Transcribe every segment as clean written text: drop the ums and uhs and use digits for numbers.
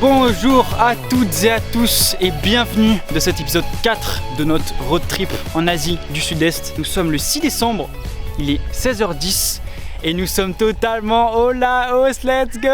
bonjour à toutes et à tous et bienvenue de cet épisode 4 de notre road trip en Asie du Sud-Est. Nous sommes le 6 décembre, il est 16h10 et nous sommes totalement au Laos, let's go!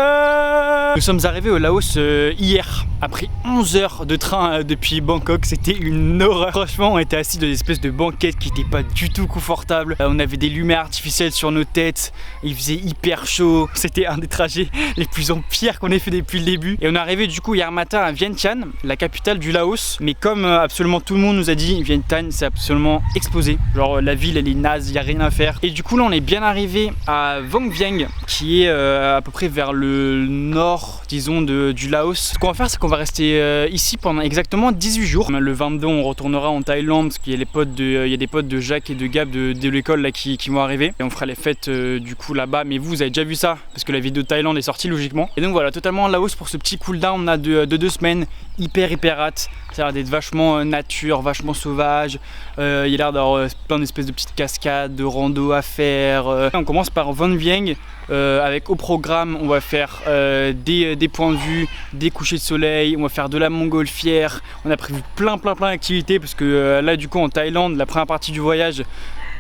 Nous sommes arrivés au Laos hier, après 11 heures de train depuis Bangkok, c'était une horreur. Franchement, on était assis dans une espèce de banquette qui n'était pas du tout confortable. On avait des lumières artificielles sur nos têtes, il faisait hyper chaud. C'était un des trajets les plus empires qu'on ait fait depuis le début. Et on est arrivé du coup hier matin à Vientiane, la capitale du Laos. Mais comme absolument tout le monde nous a dit, Vientiane c'est absolument explosé. Genre la ville elle est naze, il n'y a rien à faire. Et du coup là on est bien arrivé à Vang Vieng qui est à peu près vers le nord disons du Laos. Ce qu'on va faire c'est qu'on va rester ici pendant exactement 18 jours. Le 22 on retournera en Thaïlande parce qu'il y a des potes de Jacques et de Gab de l'école là qui vont arriver. Et on fera les fêtes du coup là-bas. Mais vous avez déjà vu ça parce que la vidéo de Thaïlande est sortie logiquement. Et donc voilà, totalement en Laos pour ce petit cooldown on a de 2 semaines. Hyper hâte. Ça a l'air d'être vachement nature, vachement sauvage. Il y a l'air d'avoir plein d'espèces de petites cascades, de rando à faire. On commence par Vang Vieng avec au programme on va faire des points de vue, des couchers de soleil, on va faire de la montgolfière. On a prévu plein d'activités parce que là du coup en Thaïlande, la première partie du voyage,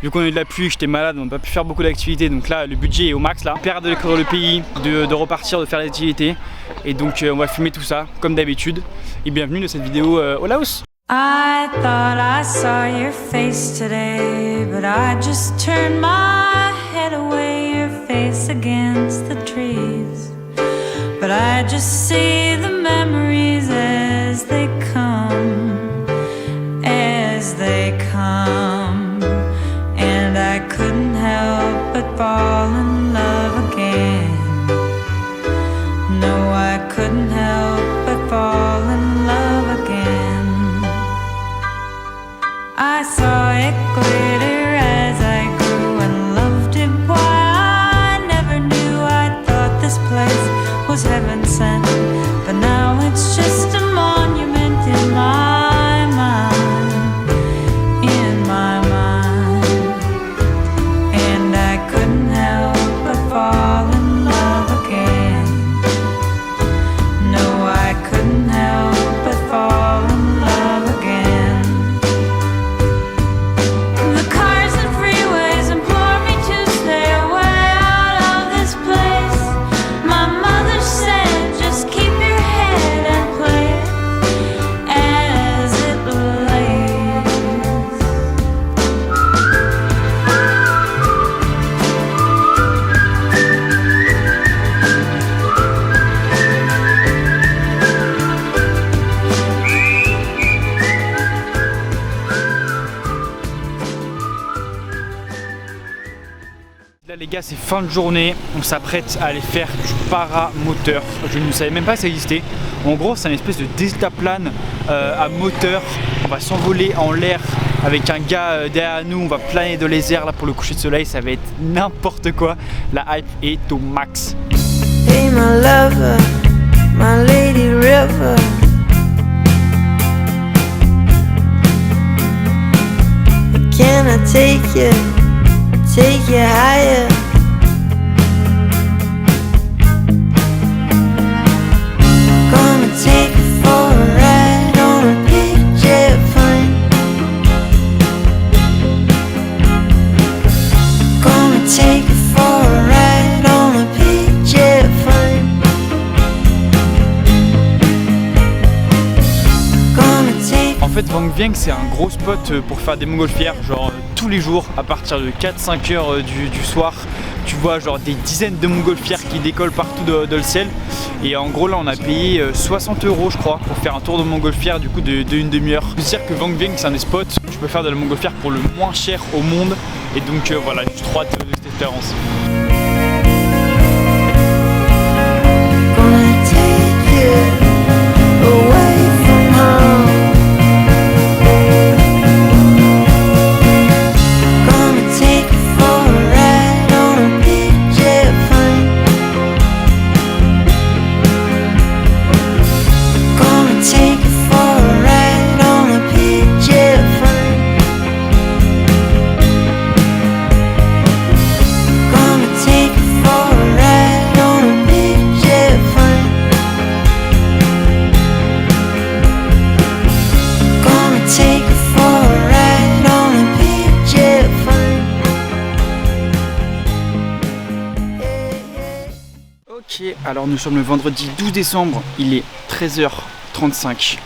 vu qu'on a eu de la pluie, j'étais malade, on n'a pas pu faire beaucoup d'activités, donc là le budget est au max là. Père de découvrir le pays, de repartir, de faire des activités. Et donc on va filmer tout ça comme d'habitude. Et bienvenue dans cette vidéo au Laos. I thought I saw your face today, but I just turned my head away, your face against the trees. But I just see the memories as they come, and I couldn't help but fall in love again. No, I couldn't help but fall in love again. I saw it glitter as I grew and loved it. Why I never knew. I thought this place was heaven sent, but now it's just a monument in my mind, in my mind. And I couldn't help but fall in love again. No, I couldn't help but fall in love again. The cars and freeways implore me to stay away out of this place. My mother said just keep your head and play it as it lays. Là les gars c'est fin de journée, on s'apprête à aller faire du paramoteur. Je ne savais même pas que ça existait. En gros c'est une espèce de deltaplane à moteur. On va s'envoler en l'air avec un gars derrière nous, on va planer dans les airs là pour le coucher de soleil, ça va être n'importe quoi. La hype est au max. Hey my lover, my lady river. Can I take you higher? Gonna take you for a ride on a big jet plane. Gonna take you for a ride on a big jet plane. Gonna take. En fait Vang Vieng c'est un gros spot pour faire des montgolfières, genre tous les jours à partir de 4-5 heures du soir. Tu vois genre des dizaines de montgolfières qui décollent partout dans le ciel. Et en gros là on a payé 60 € je crois pour faire un tour de montgolfière du coup d'une demi-heure. Je veux dire que Vang Vieng c'est un des spots où tu peux faire de la montgolfière pour le moins cher au monde. Et donc voilà, j'ai trop hâte de cette expérience. Gonna take you away from home. Gonna take you for a ride on a big jet plane. Gonna take you for a ride on a big jet plane. Gonna Alors nous sommes le vendredi 12 décembre, il est 13h35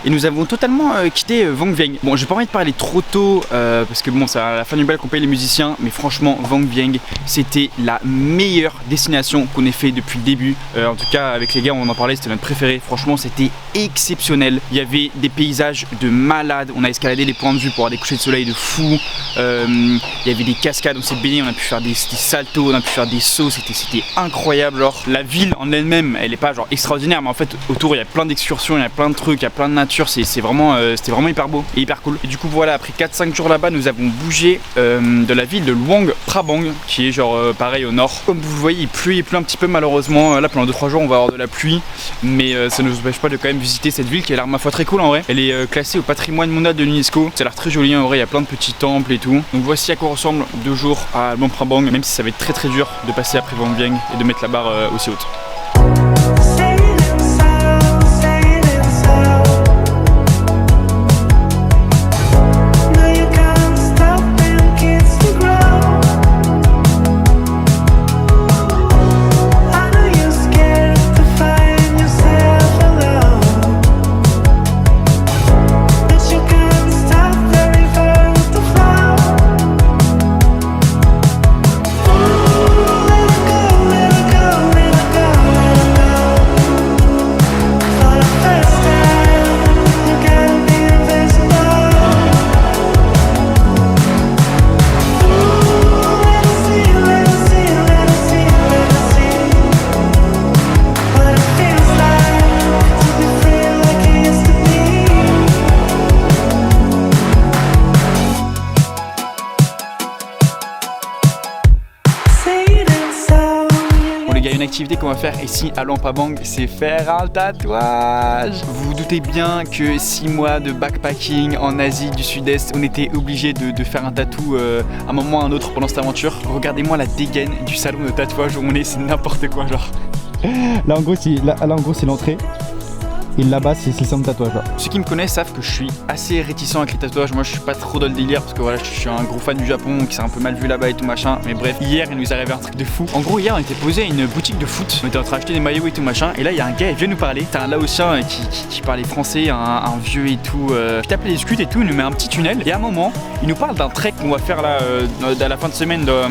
et nous avons totalement quitté Vang Vieng. Bon, j'ai pas envie de parler trop tôt parce que bon, c'est à la fin du bal qu'on paye les musiciens, mais franchement Vang Vieng c'était la meilleure destination qu'on ait fait depuis le début. En tout cas avec les gars on en parlait, c'était notre préféré. Franchement c'était exceptionnel. Il y avait des paysages de malade, on a escaladé les points de vue pour avoir des couchers de soleil de fou. Il y avait des cascades, on s'est baigné, on a pu faire des saltos, on a pu faire des sauts, c'était incroyable. Genre la ville en elle-même, elle est pas genre extraordinaire, mais en fait autour il y a plein d'excursions, il y a plein de trucs, il y a plein de nature, c'était vraiment hyper beau et hyper cool. Et du coup voilà, après 4-5 jours là-bas, nous avons bougé de la ville de Luang Prabang, qui est genre pareil au nord. Comme vous le voyez, il pleut un petit peu malheureusement. Là pendant 2-3 jours on va avoir de la pluie, mais ça ne nous empêche pas de quand même visiter cette ville qui a l'air ma foi très cool en vrai. Elle est classée au patrimoine mondial de l'UNESCO. Ça a l'air très joli en vrai, il y a plein de petits temples et tout. Donc voici à quoi ressemble 2 jours à Luang Prabang, même si ça va être très dur de passer après Vang Vieng et de mettre la barre aussi haute. Une activité qu'on va faire ici à Luang Prabang, c'est faire un tatouage. Vous vous doutez bien que 6 mois de backpacking en Asie du Sud-Est, on était obligé de faire un tatou à un moment ou à un autre pendant cette aventure. Regardez-moi la dégaine du salon de tatouage où on est, c'est n'importe quoi genre. Là en gros c'est l'entrée. Et là-bas c'est le centre de tatouage là. Ceux qui me connaissent savent que je suis assez réticent avec les tatouages. Moi je suis pas trop dans le délire parce que voilà, je suis un gros fan du Japon qui s'est un peu mal vu là-bas et tout machin. Mais bref, hier il nous est arrivé un truc de fou. En gros hier on était posé à une boutique de foot. On était en train d'acheter des maillots et tout machin. Et là il y a un gars, il vient nous parler. T'as un Laotien qui parlait français, un vieux et tout. Je tape les discutes et tout, il nous met un petit tunnel. Et à un moment, il nous parle d'un trek qu'on va faire là à la fin de semaine dans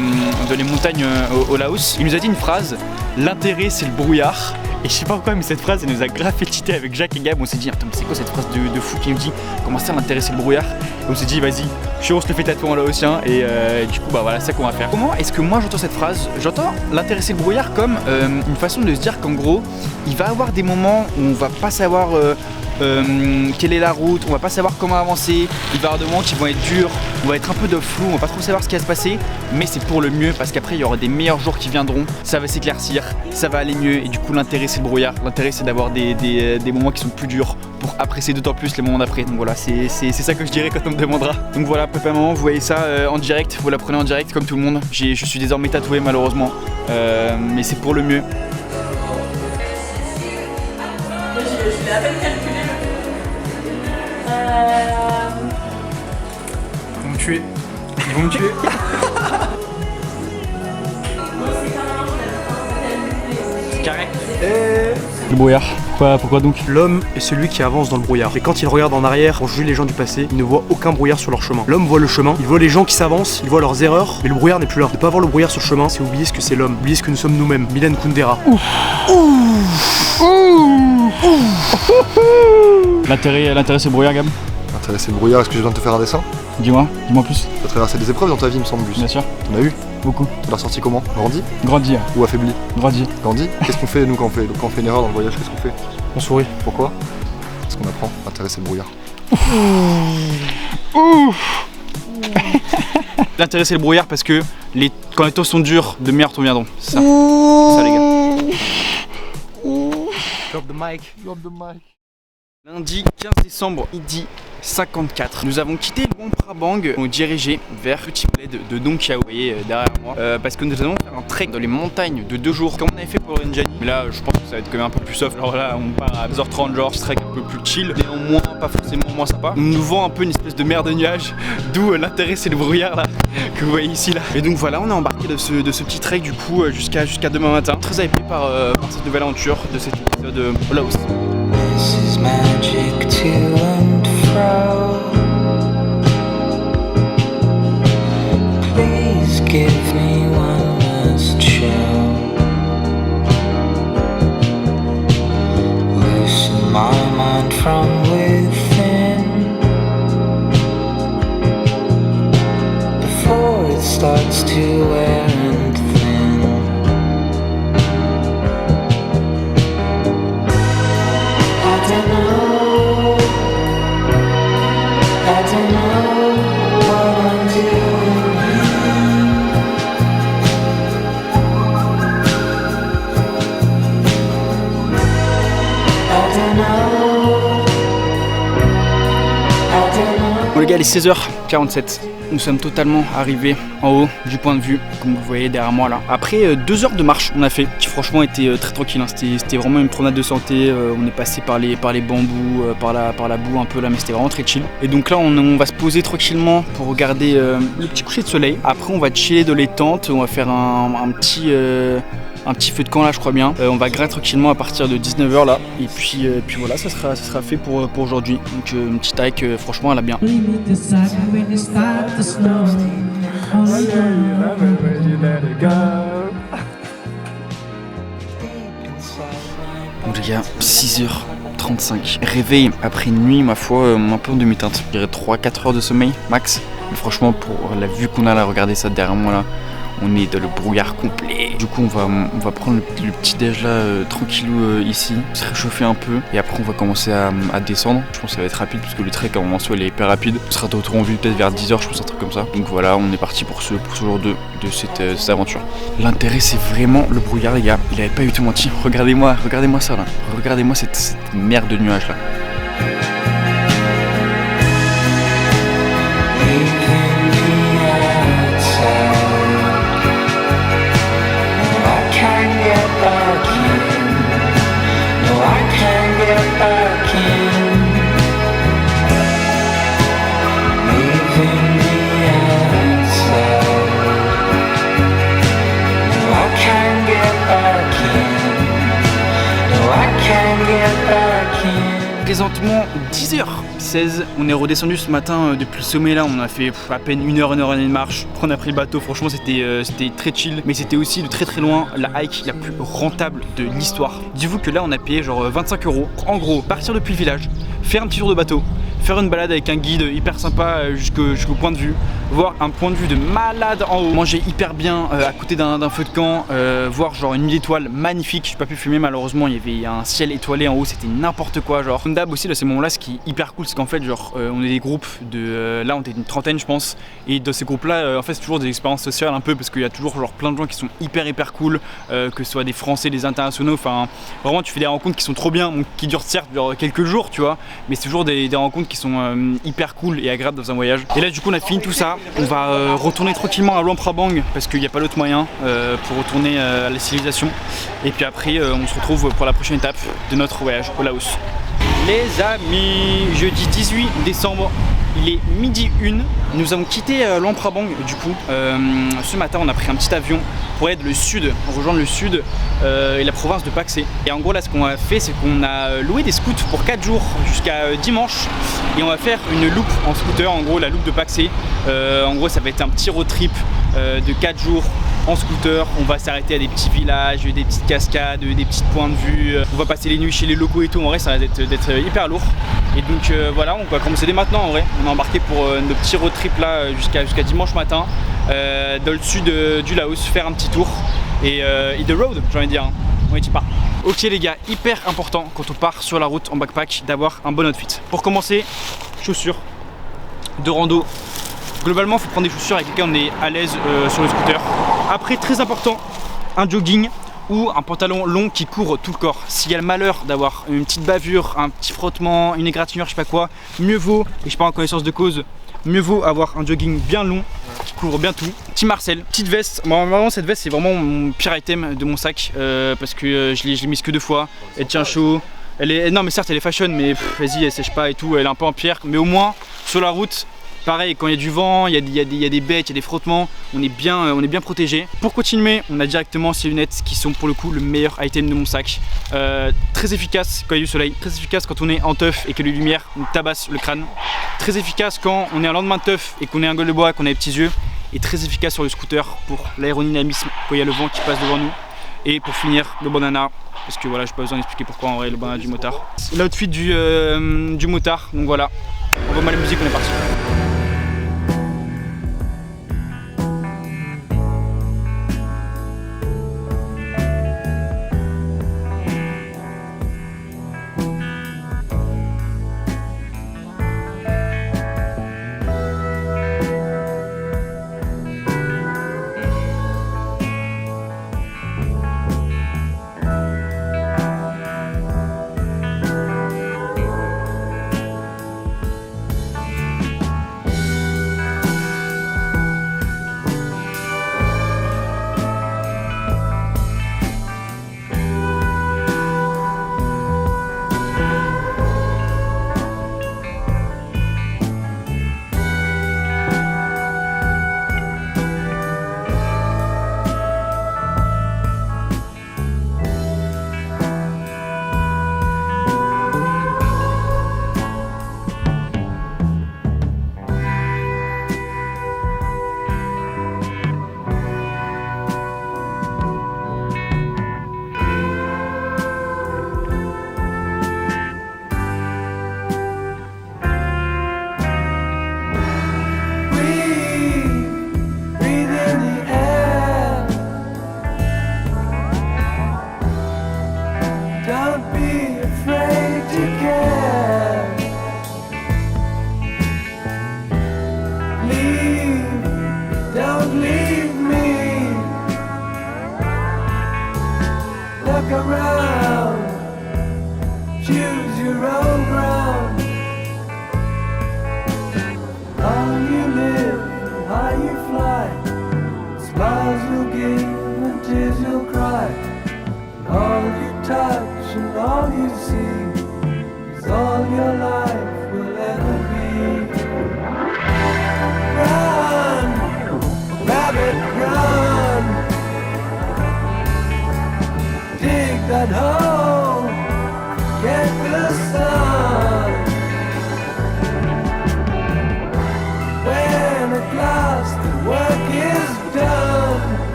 les montagnes au Laos. Il nous a dit une phrase: l'intérêt c'est le brouillard. Et je sais pas pourquoi, mais cette phrase elle nous a grave fait cheater avec Jacques et Gab. On s'est dit, attends, mais c'est quoi cette phrase de fou qui nous dit comment ça l'intéresser le brouillard? Et on s'est dit, vas-y, on se le fait tatouer en laotien. Et du coup, bah voilà, c'est ça qu'on va faire. Comment est-ce que moi j'entends cette phrase? J'entends l'intéresser le brouillard comme une façon de se dire qu'en gros, il va avoir des moments où on va pas savoir quelle est la route, on va pas savoir comment avancer, il va y avoir des moments qui vont être durs, on va être un peu de flou, on va pas trop savoir ce qui va se passer, mais c'est pour le mieux parce qu'après il y aura des meilleurs jours qui viendront, ça va s'éclaircir, ça va aller mieux et du coup l'intérêt c'est le brouillard, l'intérêt c'est d'avoir des moments qui sont plus durs pour apprécier d'autant plus les moments d'après. Donc voilà, c'est ça que je dirais quand on me demandera. Donc voilà, papa maman, vous voyez ça en direct, vous l'apprenez en direct comme tout le monde. Je suis désormais tatoué malheureusement, mais c'est pour le mieux. Je l'ai à peine calculé. Ils vont me tuer. Ils vont me tuer. C'est carré. Le brouillard. Pourquoi donc? L'homme est celui qui avance dans le brouillard. Et quand il regarde en arrière pour juger les gens du passé, il ne voit aucun brouillard sur leur chemin. L'homme voit le chemin, il voit les gens qui s'avancent, il voit leurs erreurs, mais le brouillard n'est plus là. Ne pas voir le brouillard sur le chemin, c'est oublier ce que c'est l'homme, oublier ce que nous sommes nous-mêmes. Mylène Kundera. L'intérêt c'est le brouillard, Gab? L'intérêt c'est le brouillard, est-ce que j'ai besoin de te faire un dessin? Dis-moi plus. Tu as traversé des épreuves dans ta vie, il me semble. Bien sûr. T'en as eu? Beaucoup. Tu l'as ressorti comment? Grandi? Grandi. Ou affaibli? Grandi. Grandi? Qu'est-ce qu'on fait nous quand on fait une erreur dans le voyage? Qu'est-ce qu'on fait? On sourit. Pourquoi? Parce qu'on apprend. L'intérêt c'est le brouillard. L'intérêt c'est le brouillard parce que quand les temps sont durs, de meilleurs temps viendront. C'est ça. C'est ça les gars. Drop the mic. Lundi 15 décembre, midi 54. Nous avons quitté Luang Prabang, on dirigé vers le petit bled de Dong Kia, vous voyez derrière moi, parce que nous allons faire un trek dans les montagnes de 2 jours comme on avait fait pour Rinjani. Mais là je pense que ça va être quand même un peu plus soft. Alors là on part à 2h30, genre ce trek un peu plus chill, néanmoins pas forcément moins sympa. On nous vend un peu une espèce de mer de nuages, d'où l'intérêt c'est le brouillard là que vous voyez ici là. Et donc voilà, on est embarqué de ce petit trek du coup jusqu'à demain matin. Très hypé par cette nouvelle aventure de cet épisode au Laos. This is magic to and fro. Please give me one last show. Loosen my mind from within before it starts to wear and thin. I don't know what I'm doing here. I don't know. Bon les gars, il est 16h47. Nous sommes totalement arrivés en haut du point de vue, comme vous voyez derrière moi là. Après 2 heures de marche on a fait, qui franchement était très tranquille, hein. C'était vraiment une promenade de santé, on est passé par les bambous, par la boue un peu là, mais c'était vraiment très chill. Et donc là on va se poser tranquillement pour regarder le petit coucher de soleil. Après on va chiller dans les tentes, on va faire un petit feu de camp là je crois bien. On va gratter tranquillement à partir de 19h là. Et puis voilà, ça sera fait pour aujourd'hui. Donc une petite hike, franchement elle a bien. Bon les gars, 6h35. Réveil après une nuit ma foi un peu en demi-teinte. Je dirais 3-4 heures de sommeil max. Mais franchement pour la vue qu'on a là, regardez ça derrière moi là. On est dans le brouillard complet. Du coup on va prendre le petit déj là tranquillou ici, se réchauffer un peu et après on va commencer à descendre. Je pense que ça va être rapide parce que le trek en soi il est hyper rapide. On sera de retour en vue peut-être vers 10h, je pense un truc comme ça. Donc voilà, on est parti pour ce jour 2 de cette aventure. L'intérêt c'est vraiment le brouillard les gars, il avait pas du tout menti. Regardez-moi ça là, regardez-moi cette mer de nuages là. Présentement 10h16, on est redescendu ce matin depuis le sommet là, on a fait à peine 1 heure et demie de marche. Après on a pris le bateau, franchement c'était très chill, mais c'était aussi de très très loin la hike la plus rentable de l'histoire. Dites-vous que là on a payé genre 25 €. En gros, partir depuis le village, faire un petit tour de bateau, faire une balade avec un guide hyper sympa jusqu'au point de vue, voir un point de vue de malade en haut, manger hyper bien à côté d'un feu de camp, voir genre une nuit d'étoiles magnifique. J'ai pas pu filmer malheureusement, il y avait un ciel étoilé en haut, c'était n'importe quoi genre. Comme d'hab aussi dans ces moments là, ce qui est hyper cool c'est qu'en fait genre on est des groupes de là on était une trentaine je pense, et dans ces groupes là en fait c'est toujours des expériences sociales un peu parce qu'il y a toujours genre plein de gens qui sont hyper cool, que ce soit des Français, des internationaux, enfin vraiment tu fais des rencontres qui sont trop bien, donc, qui durent certes genre, quelques jours tu vois, mais c'est toujours des rencontres qui sont hyper cool et agréables dans un voyage. Et là du coup on a fini tout ça, on va retourner tranquillement à Luang Prabang parce qu'il n'y a pas d'autre moyen pour retourner à la civilisation. Et puis après on se retrouve pour la prochaine étape de notre voyage au Laos. Les amis, jeudi 18 décembre, il est 12h01. Nous avons quitté Luang Prabang du coup. Ce matin on a pris un petit avion pour aller dans le sud, rejoindre le sud et la province de Pak-Se. Et en gros là ce qu'on a fait c'est qu'on a loué des scouts pour 4 jours jusqu'à dimanche. Et on va faire une loupe en scooter, en gros la loupe de Pak-Se. En gros ça va être un petit road trip de 4 jours en scooter. On va s'arrêter à des petits villages, des petites cascades, des petits points de vue. On va passer les nuits chez les locaux et tout. En vrai ça va être hyper lourd. Et donc voilà, on va commencer dès maintenant en vrai. On est embarqué pour nos petits road trip là jusqu'à dimanche matin dans le sud du Laos, faire un petit tour et the road j'ai envie de dire, hein. On y part. Ok les gars, hyper important quand on part sur la route en backpack d'avoir un bon outfit. Pour commencer, chaussures de rando. Globalement il faut prendre des chaussures avec lesquelles on est à l'aise sur le scooter. Après très important, un jogging ou un pantalon long qui couvre tout le corps. S'il y a le malheur d'avoir une petite bavure, un petit frottement, une égratignure, je sais pas quoi, mieux vaut, et je parle en connaissance de cause, mieux vaut avoir un jogging bien long qui couvre bien tout. Petit Marcel, petite veste. Bon, vraiment cette veste c'est vraiment mon pire item de mon sac parce que je l'ai mise que 2 fois. Elle tient chaud. Non mais certes elle est fashion mais vas-y elle sèche pas et tout, elle est un peu en pierre. Mais au moins sur la route, pareil quand il y a du vent, il y a des bêtes, il y a des frottements, on est bien protégé. Pour continuer, on a directement ces lunettes qui sont pour le coup le meilleur item de mon sac. Très efficace quand il y a du soleil, très efficace quand on est en teuf et que les lumières nous tabassent le crâne. Très efficace quand on est un lendemain de teuf et qu'on est un gueule de bois, qu'on a les petits yeux. Et très efficace sur le scooter pour l'aérodynamisme quand il y a le vent qui passe devant nous. Et pour finir, le bandana, parce que voilà, j'ai pas besoin d'expliquer pourquoi en vrai le bandana du motard. L'outfit du motard, donc voilà. On remet la musique, on est parti.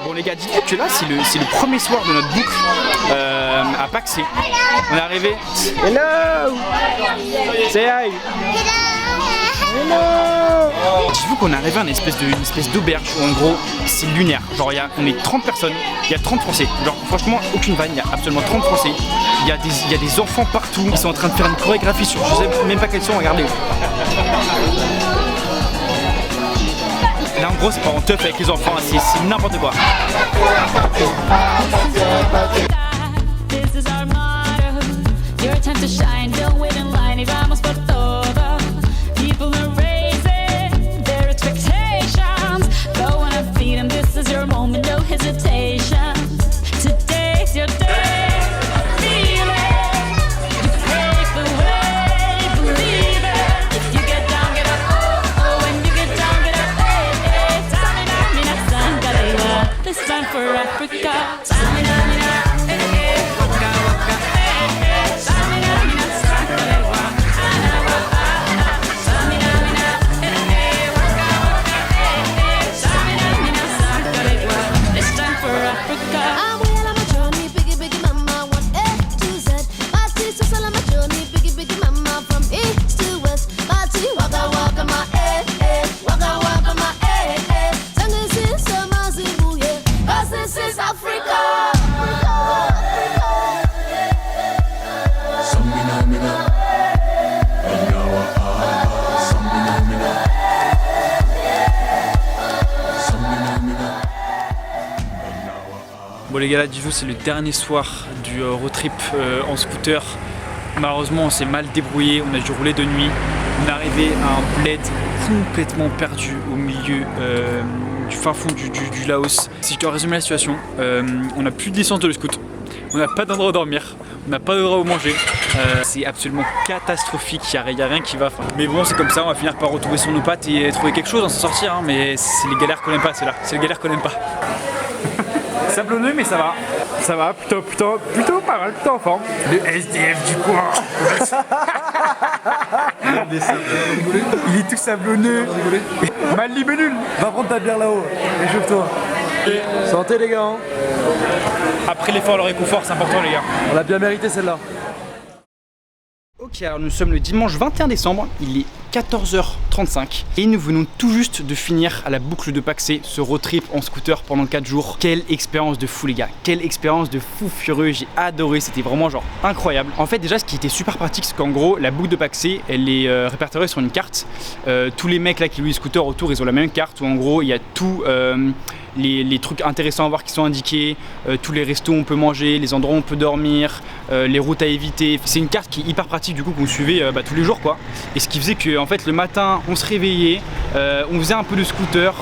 Bon les gars, dites-vous que là c'est le premier soir de notre boucle à Paxé. On est arrivé. Hello. Say hi. Hello. Dites-vous qu'on est arrivé à une espèce d'auberge où en gros c'est lunaire. Genre on est 30 personnes, il y a 30 Français. Genre franchement aucune vanne, il y a absolument 30 Français. Il y a des enfants partout, ils sont en train de faire une chorégraphie sur je sais même pas quels sont, regardez. Là en gros c'est pas en teuf avec les enfants, c'est n'importe quoi. Bon les gars, là Dijon c'est le dernier soir du road trip en scooter. Malheureusement on s'est mal débrouillé, on a dû rouler de nuit. On est arrivé à un bled complètement perdu au milieu du fin fond du Laos. Si je dois résumer la situation, on n'a plus de licence de le scoot, on n'a pas d'endroit où dormir, on n'a pas d'endroit où manger. C'est absolument catastrophique, il n'y a rien qui va. Mais bon c'est comme ça, on va finir par retrouver sur nos pattes et trouver quelque chose, s'en sortir. Hein, mais c'est les galères qu'on n'aime pas, c'est là, c'est les galères qu'on n'aime pas. Sablonneux mais ça va. Ça va, plutôt pas mal, plutôt en forme. Le SDF du coin. Il est tout sablonneux. Mal libellule. Va prendre ta bière là-haut, réchauffe-toi. Santé les gars, hein. Après l'effort, le réconfort, c'est important les gars. On l'a bien mérité celle-là. Ok, alors nous sommes le dimanche 21 décembre, il est 14h35 et nous venons tout juste de finir à la boucle de Paxé ce road trip en scooter pendant 4 jours. Quelle expérience de fou les gars, quelle expérience de fou furieux, j'ai adoré, c'était vraiment genre incroyable. En fait déjà ce qui était super pratique c'est qu'en gros la boucle de Paxé elle est répertoriée sur une carte. Tous les mecs là qui louent les scooters autour ils ont la même carte où en gros il y a tout... les trucs intéressants à voir qui sont indiqués, tous les restos où on peut manger, les endroits où on peut dormir, les routes à éviter. C'est une carte qui est hyper pratique du coup qu'on suivait tous les jours quoi. Et ce qui faisait que en fait le matin on se réveillait, on faisait un peu de scooter,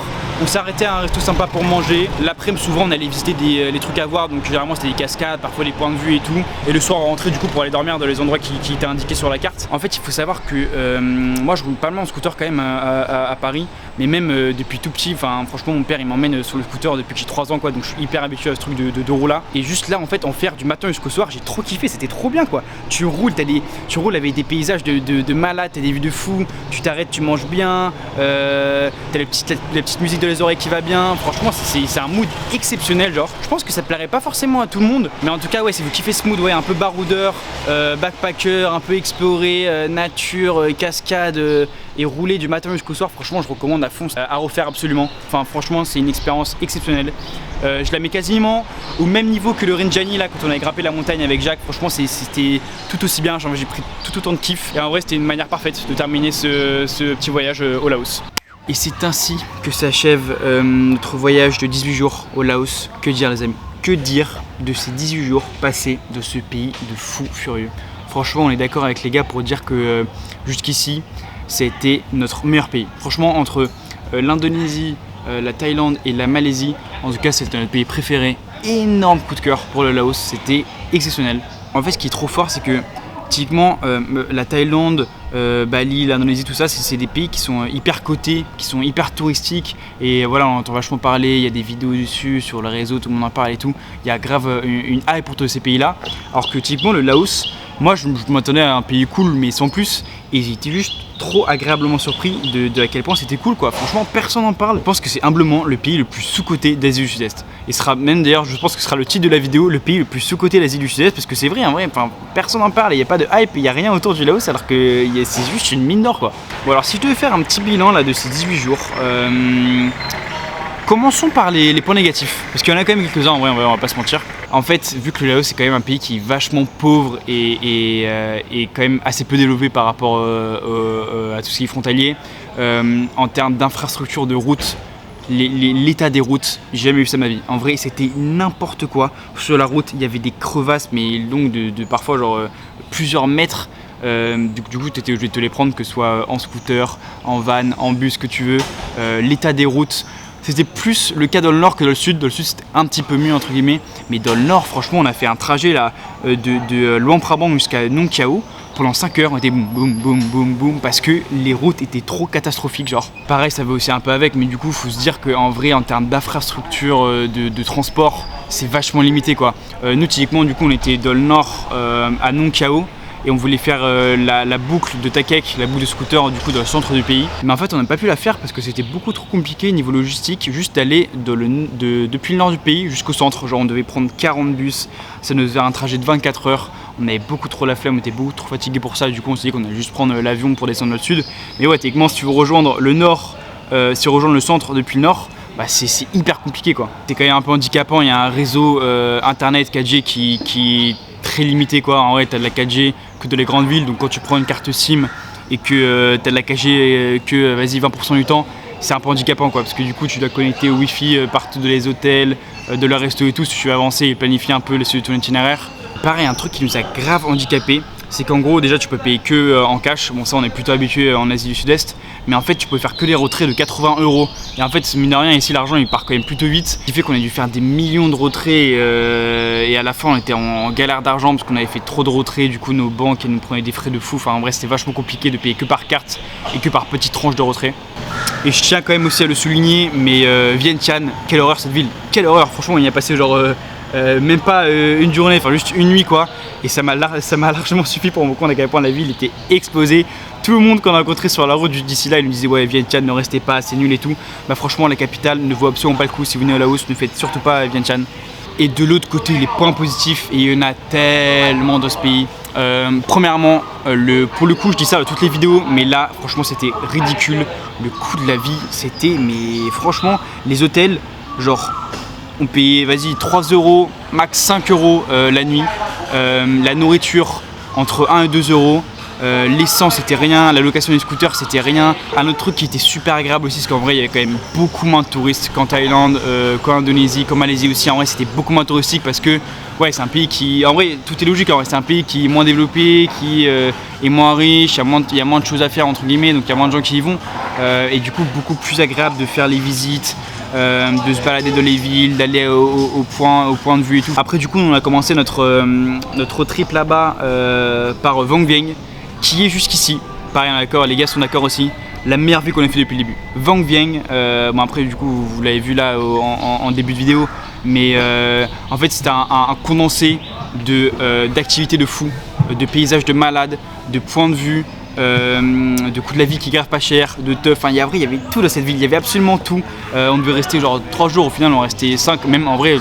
on s'arrêtait à un resto sympa pour manger. L'après-midi souvent on allait visiter les trucs à voir, donc généralement c'était des cascades, parfois les points de vue et tout. Et le soir on rentrait du coup pour aller dormir dans les endroits qui étaient indiqués sur la carte. En fait il faut savoir que moi je roule pas mal en scooter quand même à Paris. Mais même depuis tout petit, franchement mon père il m'emmène sur le scooter depuis que j'ai 3 ans quoi, donc je suis hyper habitué à ce truc de roue là. Et juste là en fait en faire du matin jusqu'au soir j'ai trop kiffé, c'était trop bien quoi. Tu roules avec des paysages de malade, t'as des vues de fou, tu t'arrêtes, tu manges bien, t'as la petite musique de les oreilles qui va bien, franchement c'est un mood exceptionnel genre. Je pense que ça plairait pas forcément à tout le monde, mais en tout cas ouais si vous kiffez ce mood ouais un peu baroudeur, backpacker, un peu explorer, nature, cascade et rouler du matin jusqu'au soir, franchement je recommande à fond, à refaire absolument. Enfin franchement c'est une expérience exceptionnelle. Je la mets quasiment au même niveau que le Rinjani là quand on avait grimpé la montagne avec Jacques. Franchement c'était tout aussi bien, j'ai pris tout autant de kiff et en vrai c'était une manière parfaite de terminer ce petit voyage au Laos. Et c'est ainsi que s'achève notre voyage de 18 jours au Laos. Que dire les amis, que dire de ces 18 jours passés de ce pays de fou furieux. Franchement on est d'accord avec les gars pour dire que jusqu'ici c'était notre meilleur pays. Franchement entre l'Indonésie, la Thaïlande et la Malaisie, en tout cas c'était notre pays préféré. Énorme coup de cœur pour le Laos, c'était exceptionnel. En fait ce qui est trop fort c'est que typiquement la Thaïlande, Bali, l'Indonésie, tout ça c'est des pays qui sont hyper cotés, qui sont hyper touristiques et voilà on entend vachement parler, il y a des vidéos dessus sur le réseau, tout le monde en parle et tout. Il y a grave une hype pour tous ces pays là, alors que typiquement le Laos, moi je m'attendais à un pays cool mais sans plus et j'étais juste trop agréablement surpris de à quel point c'était cool quoi. Franchement personne n'en parle. Je pense que c'est humblement le pays le plus sous-coté d'Asie du Sud-Est. Et sera même d'ailleurs je pense que ce sera le titre de la vidéo, le pays le plus sous-coté d'Asie du Sud-Est, parce que c'est vrai en vrai, personne n'en parle, il n'y a pas de hype, il n'y a rien autour du Laos alors que c'est juste une mine d'or quoi. Bon alors si je devais faire un petit bilan là de ces 18 jours, commençons par les points négatifs, parce qu'il y en a quand même quelques-uns en vrai, on va pas se mentir. En fait, vu que le Laos c'est quand même un pays qui est vachement pauvre et quand même assez peu développé par rapport à tout ce qui est frontalier, en termes d'infrastructure de route, l'état des routes, j'ai jamais vu ça de ma vie. En vrai, c'était n'importe quoi. Sur la route, il y avait des crevasses, mais longues de parfois genre plusieurs mètres. Du coup, tu étais obligé de te les prendre, que ce soit en scooter, en van, en bus, que tu veux. L'état des routes. C'était plus le cas dans le nord que dans le sud. Dans le sud, c'était un petit peu mieux, entre guillemets. Mais dans le nord, franchement, on a fait un trajet là, de Luang Prabang jusqu'à Nong Khao. Pendant 5 heures, on était boum, boum, boum, boum, boum, parce que les routes étaient trop catastrophiques. Genre, pareil, ça va aussi un peu avec, mais du coup, il faut se dire qu'en vrai, en termes d'infrastructure, de transport, c'est vachement limité quoi. Nous, typiquement, du coup, on était dans le nord à Nong Khao. Et on voulait faire la boucle de Takek, la boucle de scooter du coup dans le centre du pays. Mais en fait on n'a pas pu la faire parce que c'était beaucoup trop compliqué niveau logistique, juste d'aller depuis le nord du pays jusqu'au centre. Genre on devait prendre 40 bus, ça nous faisait un trajet de 24 heures. On avait beaucoup trop la flemme, on était beaucoup trop fatigué pour ça. Du coup on s'est dit qu'on allait juste prendre l'avion pour descendre dans le sud. Mais ouais techniquement si tu veux rejoindre le nord, si tu veux rejoindre le centre depuis le nord, c'est hyper compliqué quoi. C'est quand même un peu handicapant, il y a un réseau internet 4G qui très limité quoi. En vrai t'as de la 4G que dans les grandes villes, donc quand tu prends une carte SIM et que t'as de la 4G que vas-y 20% du temps, c'est un peu handicapant quoi, parce que du coup tu dois connecter au wifi partout de les hôtels, de leur resto et tout, si tu veux avancer et planifier un peu ton itinéraire. Pareil, un truc qui nous a grave handicapé, c'est qu'en gros déjà tu peux payer que en cash, bon ça on est plutôt habitué en Asie du Sud-Est, mais en fait tu peux faire que des retraits de 80 €. Et en fait mine de rien ici l'argent il part quand même plutôt vite, ce qui fait qu'on a dû faire des millions de retraits et à la fin on était en galère d'argent parce qu'on avait fait trop de retraits, du coup nos banques elles nous prenaient des frais de fou, enfin en vrai c'était vachement compliqué de payer que par carte et que par petites tranches de retrait. Et je tiens quand même aussi à le souligner, mais Vientiane, quelle horreur cette ville, quelle horreur, franchement on y a passé genre même pas une journée, enfin juste une nuit quoi, et ça m'a largement suffi pour me rendre à quel point la ville était explosée. Tout le monde qu'on a rencontré sur la route d'ici là, il nous disait ouais Vientiane ne restez pas, c'est nul et tout. Bah franchement la capitale ne vaut absolument pas le coup, si vous venez au Laos ne faites surtout pas Vientiane. Et de l'autre côté les points positifs, et il y en a tellement dans ce pays. Premièrement, pour le coup je dis ça dans toutes les vidéos, mais là franchement c'était ridicule, le coût de la vie c'était, mais franchement les hôtels genre on payait vas-y 3 €, max 5 € la nuit, la nourriture entre 1 et 2 €, l'essence c'était rien, la location des scooters c'était rien. Un autre truc qui était super agréable aussi, c'est qu'en vrai il y avait quand même beaucoup moins de touristes qu'en Thaïlande, qu'en Indonésie, qu'en Malaisie aussi. En vrai c'était beaucoup moins touristique parce que ouais c'est un pays qui, en vrai tout est logique, en vrai c'est un pays qui est moins développé, qui est moins riche, il y a moins de choses à faire entre guillemets, donc il y a moins de gens qui y vont, et du coup beaucoup plus agréable de faire les visites, de se balader dans les villes, d'aller au point de vue et tout. Après du coup on a commencé notre trip là-bas par Vang Vieng, qui est jusqu'ici, pareil d'accord, les gars sont d'accord aussi, la meilleure ville qu'on a fait depuis le début. Vang Vieng, bon après du coup vous l'avez vu là en début de vidéo, mais en fait c'était un condensé d'activités de fou, de paysages de malades, de points de vue, de coût de la vie qui est grave pas cher, de teuf, enfin il y avait tout dans cette ville, il y avait absolument tout. On devait rester genre 3 jours, au final on restait 5, même en vrai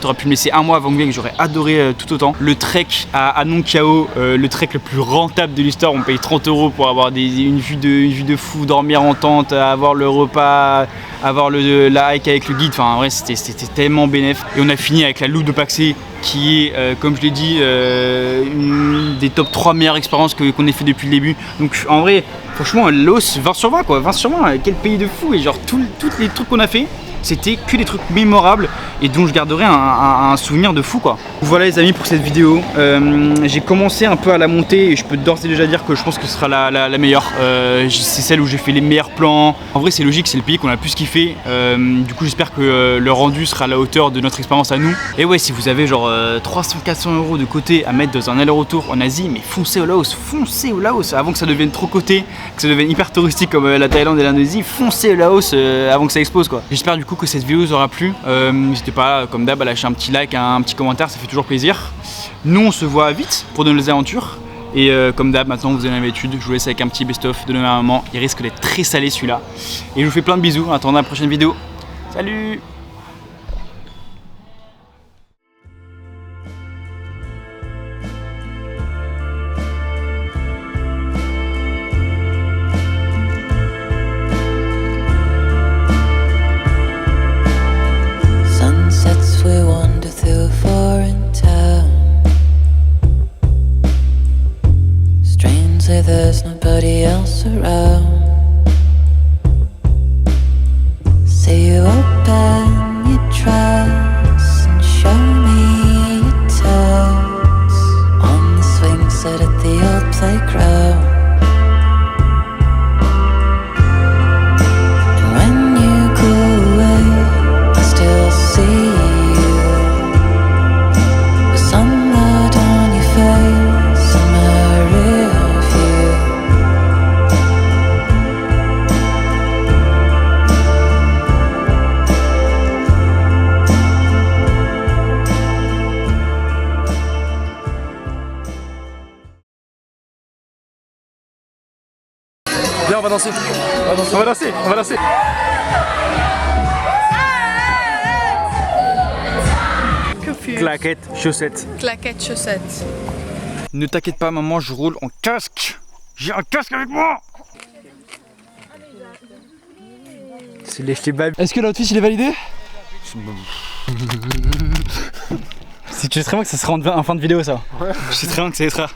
t'aurais pu me laisser un mois à Vang Vieng, j'aurais adoré tout autant. Le trek à Nong Khao, le trek le plus rentable de l'histoire, on paye 30 € pour avoir une vue de fou, dormir en tente, avoir le repas, avoir la hike avec le guide, enfin en vrai c'était tellement bénéf. Et on a fini avec la Loupe de Paksé qui est, comme je l'ai dit, une des top 3 meilleures expériences qu'on ait fait depuis le début. Donc en vrai, franchement, Laos, 20 sur 20 quoi, 20 sur 20, quel pays de fou. Et genre tous les trucs qu'on a fait, c'était que des trucs mémorables et dont je garderai un souvenir de fou quoi. Voilà les amis pour cette vidéo, j'ai commencé un peu à la monter et je peux d'ores et déjà dire que je pense que ce sera la meilleure. C'est celle où j'ai fait les meilleurs plans. En vrai c'est logique, c'est le pays qu'on a le plus kiffé, du coup j'espère que le rendu sera à la hauteur de notre expérience à nous. Et ouais, si vous avez genre 300-400 € de côté à mettre dans un aller-retour en Asie, mais foncez au Laos avant que ça devienne trop coté, que ça devienne hyper touristique comme la Thaïlande et l'Indonésie. Foncez au Laos avant que ça explose quoi. J'espère du coup que cette vidéo vous aura plu. N'hésitez pas comme d'hab à lâcher un petit like, un petit commentaire, ça fait toujours plaisir. Nous on se voit vite pour de nouvelles aventures. Et comme d'hab maintenant vous avez l'habitude, je vous laisse avec un petit best-of de nos mamans. Il risque d'être très salé celui-là. Et je vous fais plein de bisous, en attendant la prochaine vidéo. Salut! Sunsets we wander through a foreign town. Strangely there's nobody else around. Say you open your dress and show me your toes on the swing set at the old playground. And when you go away I still see you, the sunlight on your face and my rear view. Viens, on va danser. On va danser. Claquettes, chaussettes. Claquettes, chaussettes. Ne t'inquiète pas maman, je roule en casque. J'ai un casque avec moi. C'est les kebabs. Est-ce que l'outfit il est validé? Si tu sais très bien que ça sera en fin de vidéo ça. Ouais. Je sais très bien que ça sera.